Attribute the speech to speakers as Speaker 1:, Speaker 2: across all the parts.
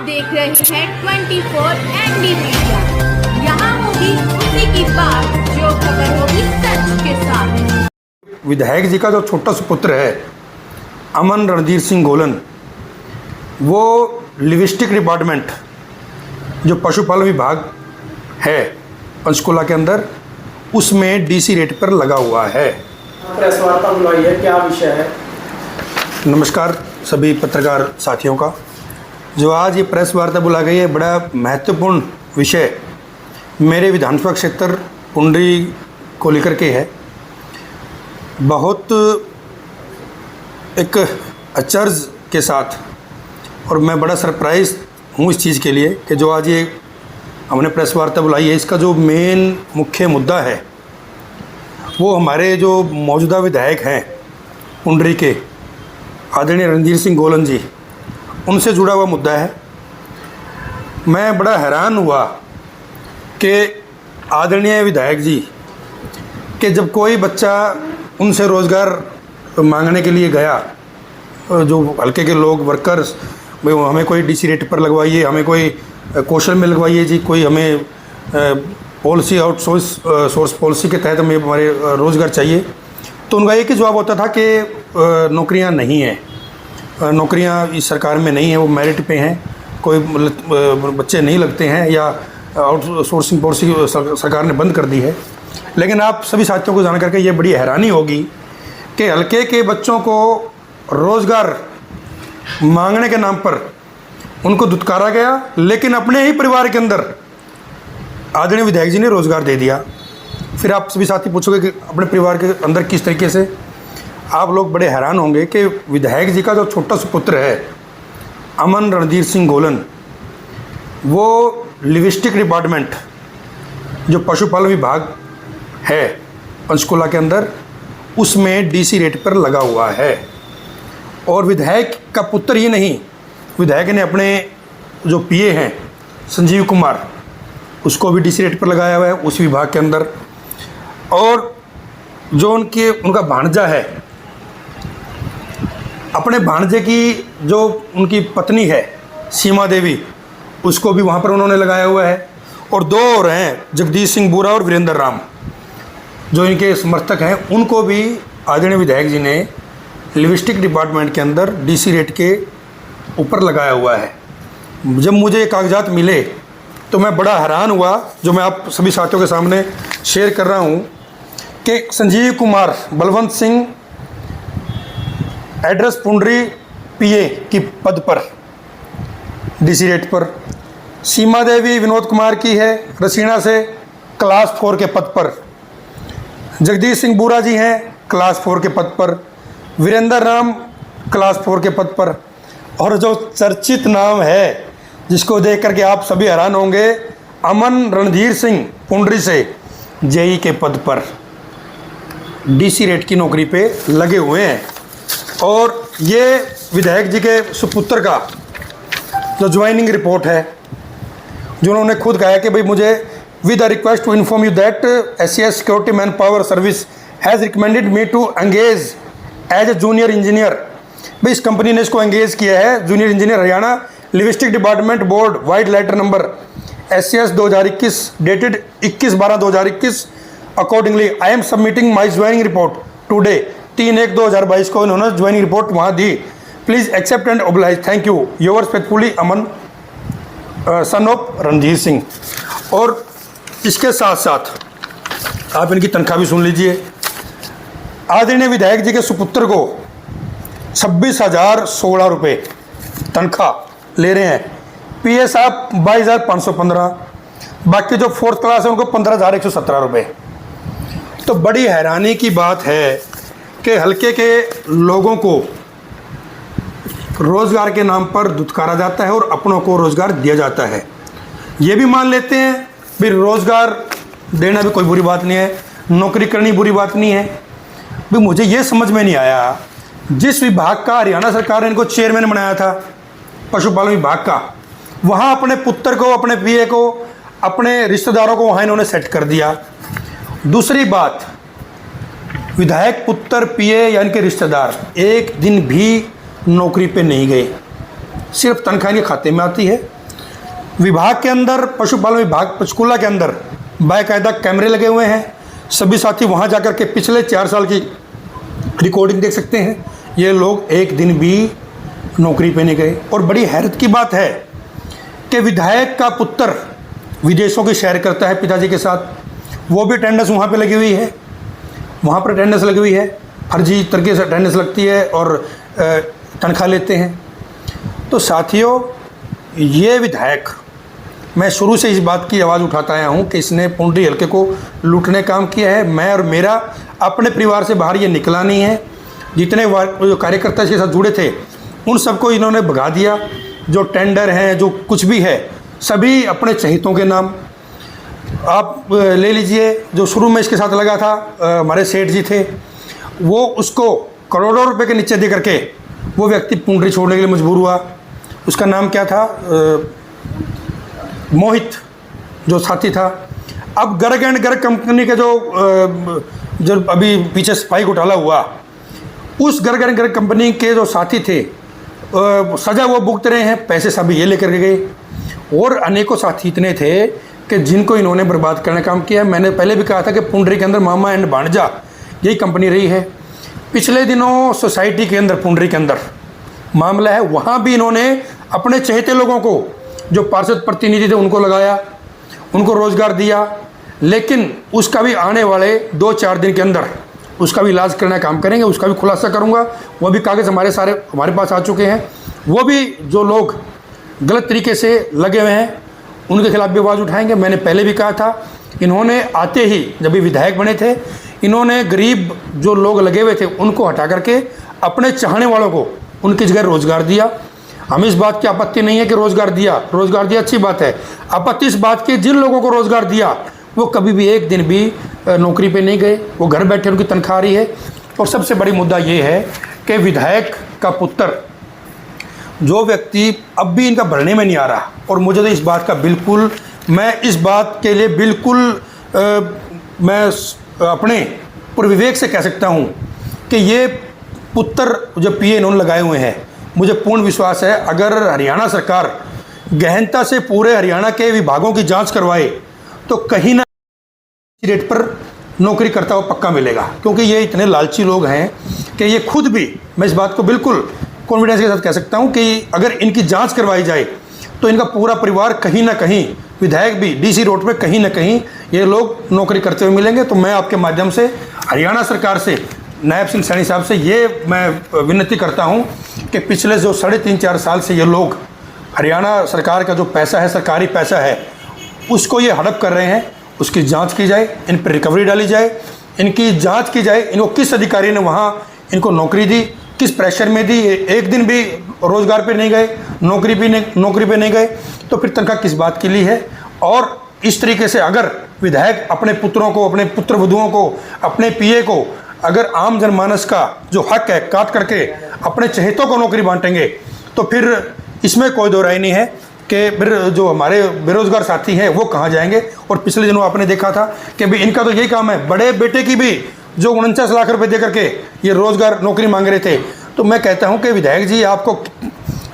Speaker 1: देख रहे हैं 24 ND मीडिया। यहाँ होगी उसी की बात जो खबर होगी सच के साथ।
Speaker 2: विधायक जी का जो छोटा सा पुत्र है अमन रणधीर सिंह गोलन, वो लिविस्टिक डिपार्टमेंट जो पशुपालन विभाग है पंचकुला के अंदर, उसमें डीसी रेट पर लगा हुआ है।
Speaker 3: प्रेस वार्ता बुलाई है, क्या विषय है?
Speaker 2: नमस्कार सभी पत्रकार साथियों का। जो आज ये प्रेस वार्ता बुलाई गई है, बड़ा महत्वपूर्ण विषय मेरे विधानसभा क्षेत्र पुंडरी को लेकर के है। बहुत एक अचरज के साथ, और मैं बड़ा सरप्राइज हूँ इस चीज़ के लिए कि जो आज ये हमने प्रेस वार्ता बुलाई है, इसका जो मेन मुख्य मुद्दा है वो हमारे जो मौजूदा विधायक हैं पुंडरी के आदरणीय रणधीर सिंह गोलन जी, उनसे जुड़ा हुआ मुद्दा है। मैं बड़ा हैरान हुआ कि आदरणीय विधायक जी कि जब कोई बच्चा उनसे रोज़गार मांगने के लिए गया, जो हल्के के लोग वर्कर्स, भाई हमें कोई डीसी रेट पर लगवाइए, हमें कोई कौशल में लगवाइए जी, कोई हमें पॉलिसी सोर्स पॉलिसी के तहत हमें हमारे रोज़गार चाहिए, तो उनका एक ही जवाब होता था कि नौकरियां नहीं हैं, नौकरियां इस सरकार में नहीं है, वो मेरिट पे हैं, कोई बच्चे नहीं लगते हैं, या आउटसोर्सिंग पॉलिसी सरकार ने बंद कर दी है। लेकिन आप सभी साथियों को जान करके ये बड़ी हैरानी होगी कि हल्के के बच्चों को रोज़गार मांगने के नाम पर उनको दुत्कारा गया, लेकिन अपने ही परिवार के अंदर आदरणीय विधायक जी ने रोज़गार दे दिया। फिर आप सभी साथी पूछोगे कि अपने परिवार के अंदर किस तरीके से, आप लोग बड़े हैरान होंगे कि विधायक जी का जो छोटा सा पुत्र है अमन रणधीर सिंह गोलन, वो लिविस्टिक डिपार्टमेंट जो पशुपालन विभाग है पंचकुला के अंदर, उसमें डीसी रेट पर लगा हुआ है। और विधायक का पुत्र ही नहीं, विधायक ने अपने जो पीए हैं संजीव कुमार, उसको भी डीसी रेट पर लगाया हुआ है उस विभाग के अंदर। और जो उनका भांजा है, अपने भांजे की जो उनकी पत्नी है सीमा देवी, उसको भी वहाँ पर उन्होंने लगाया हुआ है। और दो और हैं, जगदीश सिंह बुरा और वीरेंद्र राम, जो इनके समर्थक हैं, उनको भी आदरणीय विधायक जी ने लिविस्टिक डिपार्टमेंट के अंदर डीसी रेट के ऊपर लगाया हुआ है। जब मुझे ये कागजात मिले तो मैं बड़ा हैरान हुआ, जो मैं आप सभी साथियों के सामने शेयर कर रहा हूँ कि संजीव कुमार बलवंत सिंह, एड्रेस पुंडरी, पीए की पद पर डीसी रेट पर। सीमा देवी विनोद कुमार की है रसीना से, क्लास 4 के पद पर। जगदीश सिंह बुरा जी हैं क्लास 4 के पद पर। वीरेंद्र राम क्लास 4 के पद पर। और जो चर्चित नाम है जिसको देख करके आप सभी हैरान होंगे, अमन रणधीर सिंह पुंडरी से जेई के पद पर डीसी रेट की नौकरी पे लगे हुए हैं। और ये विधायक जी के सुपुत्र का जो ज्वाइनिंग रिपोर्ट है, जो उन्होंने खुद कहा कि भाई मुझे with a request to inform you that SCS security man power service has recommended me to engage as a junior engineer. भाई इस कंपनी ने इसको एंगेज किया है, junior engineer Haryana logistic department board, vide letter number SCS 2021 dated 21/12/2021। Accordingly I am submitting my joining report today 3/1/2022 को इन्होंने joining report वहाँ दी। Please accept and oblige, thank you, yours faithfully Aman son of Randhir Singh. और इसके साथ साथ आप इनकी तनख्वाह भी सुन लीजिए। आदरणीय विधायक जी के सुपुत्र को 26,016 रुपये तनख्वाह ले रहे हैं। पीए साहब 22,515, बाकी जो 4th क्लास है उनको 15,117 रुपये। तो बड़ी हैरानी की बात है कि हल्के के लोगों को रोज़गार के नाम पर दुत्कारा जाता है और अपनों को रोज़गार दिया जाता है। ये भी मान लेते हैं फिर रोज़गार देना भी कोई बुरी बात नहीं है, नौकरी करनी बुरी बात नहीं है। भी मुझे ये समझ में नहीं आया, जिस विभाग का हरियाणा सरकार ने इनको चेयरमैन बनाया था पशुपालन विभाग का, वहाँ अपने पुत्र को, अपने पीए को, अपने रिश्तेदारों को वहाँ इन्होंने सेट कर दिया। दूसरी बात, विधायक पुत्र पीए यानी कि रिश्तेदार एक दिन भी नौकरी पे नहीं गए, सिर्फ तनख्वाह के खाते में आती है। विभाग के अंदर, पशुपालन विभाग पंचकूला के अंदर बाकायदा कैमरे लगे हुए हैं। सभी साथी वहाँ जाकर के पिछले 4 साल की रिकॉर्डिंग देख सकते हैं। ये लोग एक दिन भी नौकरी पे नहीं गए। और बड़ी हैरत की बात है कि विधायक का पुत्र विदेशों की सैर करता है पिताजी के साथ, वो भी अटेंडेंस वहाँ पे लगी हुई है, वहाँ पर अटेंडेंस लगी हुई है, फर्जी तरीके से अटेंडेंस लगती है और तनख्वाह लेते हैं। तो साथियों, ये विधायक, मैं शुरू से इस बात की आवाज़ उठाता आया हूँ कि इसने पुंडरी हलके को लूटने काम किया है। मैं और मेरा अपने परिवार से बाहर ये निकला नहीं है। जितने जो कार्यकर्ता इसके साथ जुड़े थे उन सबको इन्होंने भगा दिया। जो टेंडर हैं, जो कुछ भी है, सभी अपने चहितों के नाम। आप ले लीजिए, जो शुरू में इसके साथ लगा था हमारे सेठ जी थे, वो उसको करोड़ों रुपए के नीचे दे करके वो व्यक्ति पुंडरी छोड़ने के लिए मजबूर हुआ। उसका नाम क्या था, मोहित, जो साथी था। अब गर्ग एंड गर्ग कंपनी के जो अभी पीछे सफाई घोटाला हुआ, उस गर्ग एंड गर्ग कंपनी के जो साथी थे, सज़ा वो भुगत रहे हैं, पैसे सभी ये लेकर के गए। और अनेकों साथी इतने थे कि जिनको इन्होंने बर्बाद करने का काम किया। मैंने पहले भी कहा था कि पुंडरी के अंदर मामा एंड भांजा यही कंपनी रही है। पिछले दिनों सोसाइटी के अंदर, पुंडरी के अंदर मामला है, वहाँ भी इन्होंने अपने चहेते लोगों को, जो पार्षद प्रतिनिधि थे, उनको लगाया, उनको रोज़गार दिया। लेकिन उसका भी आने वाले 2-4 दिन के अंदर उसका भी इलाज करने का काम करेंगे, उसका भी खुलासा करूंगा। वो भी कागज़ हमारे पास आ चुके हैं। वो भी जो लोग गलत तरीके से लगे हुए हैं उनके खिलाफ भी आवाज़ उठाएंगे। मैंने पहले भी कहा था, इन्होंने आते ही, जब भी विधायक बने थे, इन्होंने गरीब जो लोग लगे हुए थे उनको हटा करके अपने चाहने वालों को उनकी जगह रोज़गार दिया। हमें इस बात की आपत्ति नहीं है कि रोज़गार दिया अच्छी बात है। आपत्ति इस बात की, जिन लोगों को रोज़गार दिया वो कभी भी एक दिन भी नौकरी पे नहीं गए, वो घर बैठे उनकी तनख्वाह आ रही है। और सबसे बड़ी मुद्दा ये है कि विधायक का पुत्र, जो व्यक्ति अब भी इनका भरने में नहीं आ रहा, और मुझे तो इस बात का बिल्कुल, मैं इस बात के लिए बिल्कुल मैं अपने पूरे विवेक से कह सकता हूँ कि ये पुत्र जो पीए इन्होंने लगाए हुए हैं, मुझे पूर्ण विश्वास है अगर हरियाणा सरकार गहनता से पूरे हरियाणा के विभागों की जांच करवाए तो कहीं ना रेट पर नौकरी करता हुआ पक्का मिलेगा। क्योंकि ये इतने लालची लोग हैं कि ये खुद भी, मैं इस बात को बिल्कुल कॉन्फिडेंस के साथ कह सकता हूं कि अगर इनकी जांच करवाई जाए तो इनका पूरा परिवार कहीं ना कहीं, विधायक भी डीसी रोड पे कहीं ना कहीं ये लोग नौकरी करते हुए मिलेंगे। तो मैं आपके माध्यम से हरियाणा सरकार से, नायब सिंह सैनी साहब से ये मैं विनती करता हूँ कि पिछले जो 3.5-4 साल से ये लोग हरियाणा सरकार का जो पैसा है, सरकारी पैसा है, उसको ये हड़प कर रहे हैं, उसकी जांच की जाए, इन पर रिकवरी डाली जाए, इनकी जांच की जाए, इनको किस अधिकारी ने वहाँ इनको नौकरी दी, किस प्रेशर में दी, एक दिन भी रोज़गार पे नहीं गए, नौकरी पे नहीं गए, तो फिर तनख्वाह किस बात के लिए है। और इस तरीके से अगर विधायक अपने पुत्रों को, अपने पुत्र वधुओं को, अपने पीए को, अगर आम जनमानस का जो हक है काट करके अपने चहेतों को नौकरी बांटेंगे, तो फिर इसमें कोई दो राय नहीं है कि फिर जो हमारे बेरोजगार साथी हैं वो कहाँ जाएंगे। और पिछले दिनों आपने देखा था कि भी इनका तो यही काम है, बड़े बेटे की भी जो 49 लाख रुपए दे करके ये रोज़गार नौकरी मांग रहे थे। तो मैं कहता हूं कि विधायक जी, आपको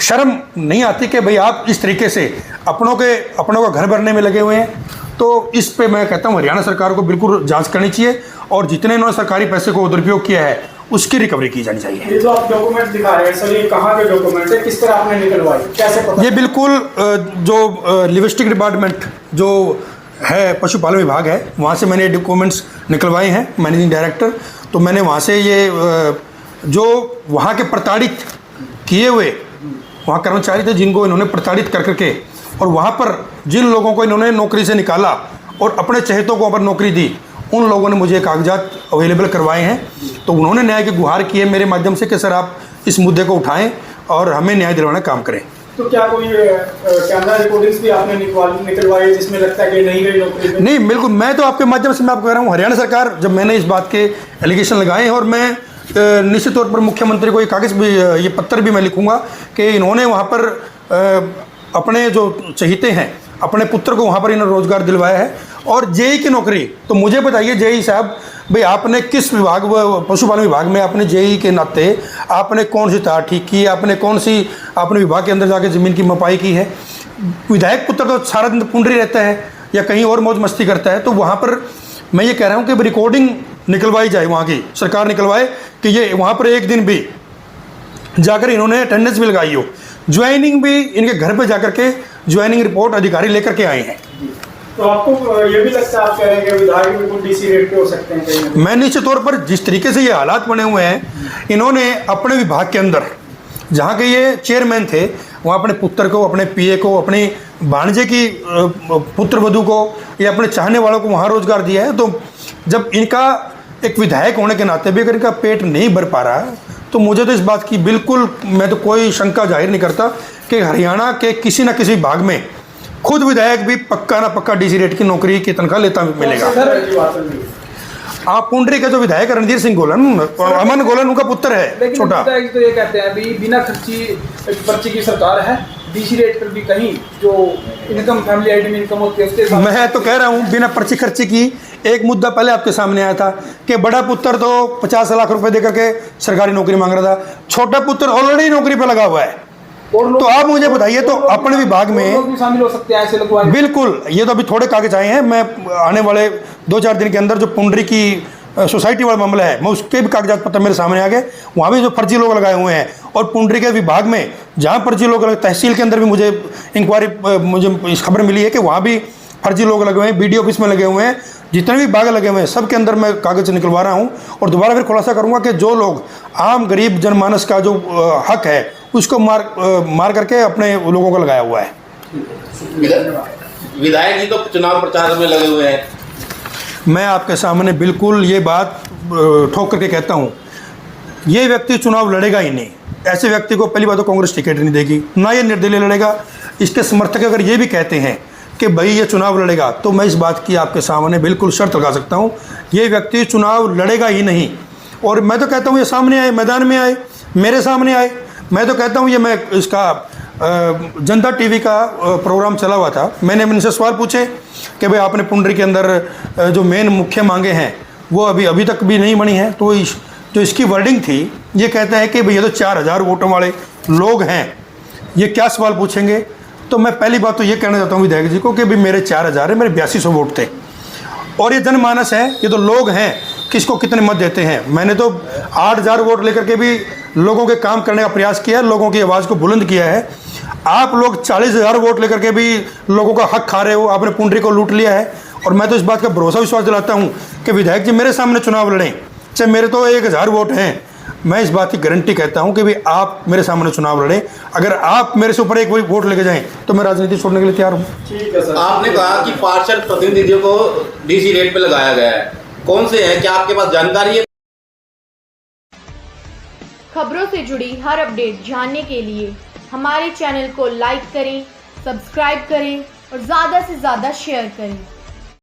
Speaker 2: शर्म नहीं आती कि भाई आप इस तरीके से अपनों का घर भरने में लगे हुए हैं। तो इस पे मैं कहता हूं हरियाणा सरकार को बिल्कुल जांच करनी चाहिए और जितने इन्होंने सरकारी पैसे को दुरुपयोग किया है उसकी रिकवरी की जानी चाहिए।
Speaker 3: ये जो आप डॉक्यूमेंट दिखा रहे हैं सर, ये कहाँ के डॉक्यूमेंट है, किस तरह आपने निकलवाई, कैसे पता?
Speaker 2: ये बिल्कुल जो लिविस्टिक डिपार्टमेंट जो है, पशुपालन विभाग है, वहाँ से मैंने डॉक्यूमेंट्स निकलवाए हैं, मैनेजिंग डायरेक्टर। तो मैंने वहाँ से ये जो वहाँ के प्रताड़ित किए हुए वहाँ कर्मचारी थे जिनको इन्होंने प्रताड़ित कर करके और वहाँ पर जिन लोगों को इन्होंने नौकरी से निकाला और अपने चहेतों को पर नौकरी दी, उन लोगों ने मुझे कागजात अवेलेबल करवाए हैं। तो उन्होंने न्याय की गुहार की है मेरे माध्यम से कि सर आप इस मुद्दे को उठाएं और हमें न्याय दिलवाने का काम करें।
Speaker 3: तो क्या कोई कैमरा रिकॉर्डिंग्स भी आपने निकलवाई जिसमें लगता है कि नहीं गई नौकरी पे?
Speaker 2: नहीं, बिल्कुल, मैं तो आपके माध्यम से मैं आपको कह रहा हूँ, हरियाणा सरकार, जब मैंने इस बात के एलिगेशन लगाए हैं और मैं निश्चित तौर पर मुख्यमंत्री को ये कागज़ भी, ये पत्र भी मैं लिखूंगा कि इन्होंने वहाँ पर अपने जो चहीते हैं, अपने पुत्र को वहाँ पर इन्होंने रोज़गार दिलवाया है। और जेई की नौकरी, तो मुझे बताइए जेई साहब, भाई आपने किस विभाग, पशुपालन विभाग में आपने जेई के नाते आपने कौन सी तार ठीक की है, आपने कौन सी आपने विभाग के अंदर जाके ज़मीन की मपाई की है? विधायक पुत्र तो सारा दिन पुंडरी रहता है या कहीं और मौज मस्ती करता है, तो वहाँ पर मैं ये कह रहा हूँ कि रिकॉर्डिंग निकलवाई जाए, वहाँ की सरकार निकलवाए कि ये वहाँ पर एक दिन भी जाकर इन्होंने अटेंडेंस भी लगाई हो, ज्वाइनिंग भी इनके घर पे जाकर के ज्वाइनिंग रिपोर्ट अधिकारी लेकर के आए हैं।
Speaker 3: तो आपको ये भी लगता है, आप कह रहे हैं कि विधायक बिल्कुल डीसी रेट पे हो सकते हैं कहीं ना कहीं?
Speaker 2: मैं निश्चित तौर पर जिस तरीके से ये हालात बने हुए हैं, इन्होंने अपने विभाग के अंदर जहाँ के ये चेयरमैन थे वहाँ अपने पुत्र को, अपने पीए को, अपनी भांजे की पुत्र वधू को या अपने चाहने वालों को वहाँ रोजगार दिया है। तो जब इनका एक विधायक होने के नाते भी अगर इनका पेट नहीं भर पा रहा तो मुझे तो इस बात की बिल्कुल, मैं तो कोई शंका जाहिर नहीं करता कि हरियाणा के किसी न किसी भाग में खुद विधायक भी पक्का ना पक्का डीसी रेट की नौकरी की तनख्वाह लेता मिलेगा। आप पुंडरी का जो विधायक रणधीर सिंह गोलन, अमन गोलन उनका पुत्र है छोटा।
Speaker 4: लेकिन तो ये कहते हैं अभी बिना खर्ची पर्ची की सरकार है, डीसी रेट पर भी कहीं जो इनकम फैमिली आईडी में इनकम होती है उसके
Speaker 2: मैं तो कह रहा हूँ बिना पर्ची खर्ची की। एक मुद्दा पहले आपके सामने आया था कि बड़ा पुत्र तो 50 लाख रुपए देकर के सरकारी नौकरी मांग रहा था, छोटा पुत्र ऑलरेडी नौकरी पे लगा हुआ है। तो आप मुझे बताइए, तो अपने विभाग में
Speaker 4: शामिल हो सकते हैं ऐसे लगवाए?
Speaker 2: बिल्कुल, ये तो अभी थोड़े कागज आए हैं। मैं आने वाले 2-4 दिन के अंदर जो पुंडरी की सोसाइटी वाला मामला है, मैं उसके भी कागजात पत्र मेरे सामने आ गए। वहाँ भी जो फर्जी लोग लगाए हुए हैं, और पुंडरी के विभाग में जहाँ फर्जी लोग लगे, तहसील के अंदर भी मुझे इंक्वायरी, मुझे इस खबर मिली है कि वहाँ भी फर्जी लोग लगे हुए हैं, BDO ऑफिस में लगे हुए हैं, जितने भी बाग लगे हुए हैं सब के अंदर मैं कागज निकलवा रहा हूँ। और दोबारा फिर खुलासा करूँगा कि जो लोग आम गरीब जनमानस का जो हक है उसको मार करके अपने लोगों को लगाया हुआ है।
Speaker 5: विधायक जी तो चुनाव प्रचार में लगे हुए हैं।
Speaker 2: मैं आपके सामने बिल्कुल ये बात ठोक करके कहता हूँ, ये व्यक्ति चुनाव लड़ेगा ही नहीं। ऐसे व्यक्ति को पहली बात तो कांग्रेस टिकट नहीं देगी, ना ये निर्दलीय लड़ेगा। इसके समर्थक अगर ये भी कहते हैं कि भाई ये चुनाव लड़ेगा, तो मैं इस बात की आपके सामने बिल्कुल शर्त लगा सकता हूँ, ये व्यक्ति चुनाव लड़ेगा ही नहीं। और मैं तो कहता हूँ ये सामने आए, मैदान में आए, मेरे सामने आए। मैं तो कहता हूँ ये, मैं इसका जनता टीवी का प्रोग्राम चला हुआ था, मैंने इनसे सवाल पूछे कि भाई आपने पुंडरी के अंदर जो मेन मुख्य मांगे हैं वो अभी तक भी नहीं बनी है। तो जो इसकी वर्डिंग थी, ये कहता है कि भैया तो 4000 वोटों वाले लोग हैं, ये क्या सवाल पूछेंगे। तो मैं पहली बात तो ये कहना चाहता हूँ विधायक जी को कि भाई मेरे 4000 है, मेरे 8200 वोट थे, और ये जनमानस है, ये तो लोग हैं, किसको कितने मत देते हैं। मैंने तो 8000 वोट लेकर के भी लोगों के काम करने का प्रयास किया, लोगों की आवाज़ को बुलंद किया है। आप लोग 40,000 वोट लेकर के भी लोगों का हक खा रहे हो, आपने पुंडरी को लूट लिया है। और मैं तो इस बात का भरोसा विश्वास दिलाता हूँ कि विधायक जी मेरे सामने चुनाव लड़ें, चाहे मेरे तो 1000 वोट हैं, मैं इस बात की गारंटी कहता हूं कि भाई आप मेरे सामने चुनाव लड़ें। अगर आप मेरे से ऊपर एक वोट लेके जाएं तो मैं राजनीति छोड़ने के लिए तैयार हूं।
Speaker 3: ठीक है सर।
Speaker 5: आपने कहा कि पार्षद प्रतिनिधियों को डीसी रेट पे लगाया गया है, कौन से हैं, क्या आपके पास जानकारी है?
Speaker 1: खबरों से जुड़ी हर अपडेट जानने के लिए हमारे चैनल को लाइक करें, सब्सक्राइब करें और ज़्यादा से ज़्यादा शेयर करें।